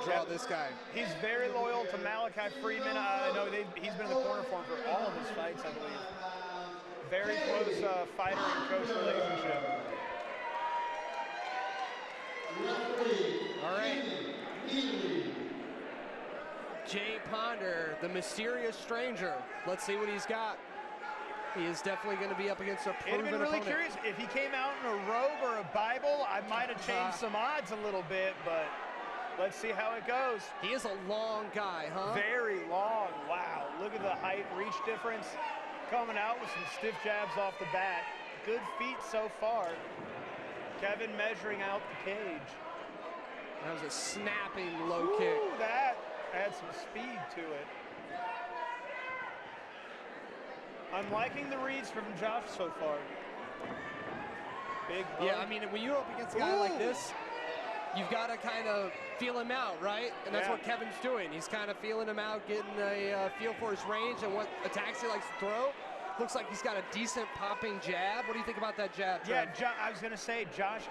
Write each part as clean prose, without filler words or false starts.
draw, this guy. He's very loyal to Malachi Friedman. I know he's been in the corner for him for all of his fights, I believe. Very close fighter and coach relationship. All right. Jay Ponder, the mysterious stranger. Let's see what he's got. He is definitely going to be up against a proven It'd been really opponent. curious if he came out in a robe or a Bible. I might have changed some odds a little bit, but let's see how it goes. He is a long guy, huh? Very long. Wow. Look at the height, reach difference. Coming out with some stiff jabs off the bat. Good feet so far. Kevin measuring out the cage. That was a snapping low kick. That adds some speed to it. I'm liking the reads from Josh so far. Big hook. Yeah, I mean, when you're up against a guy like this, you've got to kind of feel him out, right? And that's what Kevin's doing. He's kind of feeling him out, getting a feel for his range and what attacks he likes to throw. Looks like he's got a decent popping jab. What do you think about that jab, Trev? Yeah, I was going to say Josh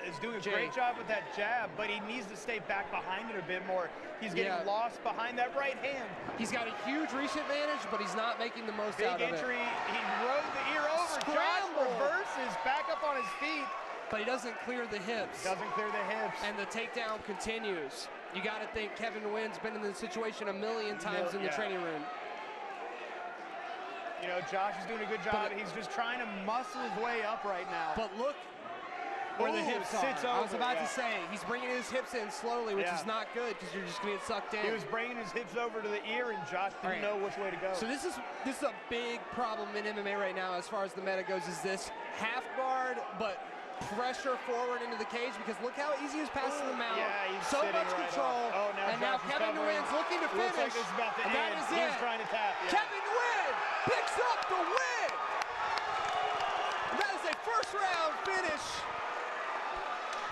is doing a great job with that jab, but he needs to stay back behind it a bit more. He's getting lost behind that right hand. He's got a huge reach advantage, but he's not making the most out of it. Big entry. He rode the ear over. Josh reverses, back up on his feet. But he doesn't clear the hips. Doesn't clear the hips. And the takedown continues. You got to think Kevin Nguyen's been in this situation a million times in the training room. You know, Josh is doing a good job. He's just trying to muscle his way up right now. But look where the hips sits are. over, I was about to say, he's bringing his hips in slowly, which is not good because you're just going to get sucked in. He was bringing his hips over to the ear, and Josh didn't know which way to go. So this is a big problem in MMA right now as far as the meta goes, is this half guard, but pressure forward into the cage, because look how easy his passing the mount. Yeah, he's so much control. And now Kevin Nguyen's looking to finish. Looks like it's about to and end. that is He's trying to tap. Kevin Nguyen picks up the win. And that is a first-round finish.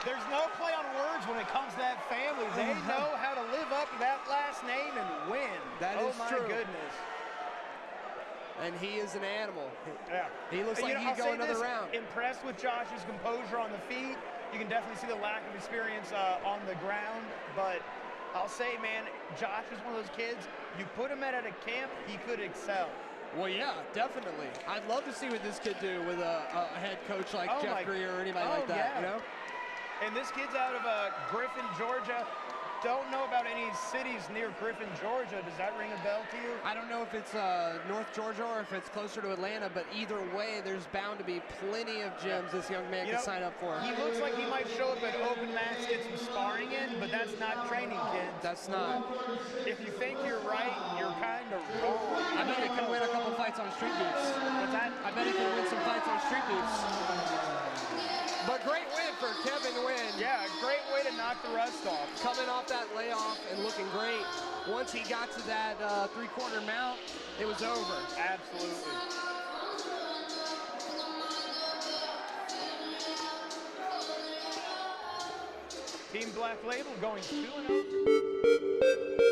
There's no play on words when it comes to that family. They know how to live up to that last name and win. That is true. Oh, my goodness. And he is an animal. Yeah. He looks like he'd go another round. Impressed with Josh's composure on the feet. You can definitely see the lack of experience on the ground. But I'll say, man, Josh is one of those kids, you put him at a camp, he could excel. Well, yeah, definitely. I'd love to see what this kid do with a head coach like Jeff Greer or anybody like that, you know? And this kid's out of Griffin, Georgia. Don't know about any cities near Griffin, Georgia. Does that ring a bell to you? I don't know if it's North Georgia or if it's closer to Atlanta, but either way, there's bound to be plenty of gyms this young man can sign up for. He looks like he might show up at open mats, get some sparring in, but that's not training, kids. That's not. If you think you're right, you're kind of wrong. I bet he can win a couple fights on street boots. What's that? I bet he can win some fights on street boots. But great win for Kevin Nguyen. Yeah, a great way to knock the rust off. Coming off that layoff and looking great. Once he got to that three-quarter mount, it was over. Absolutely. Team Black Label going 2-0.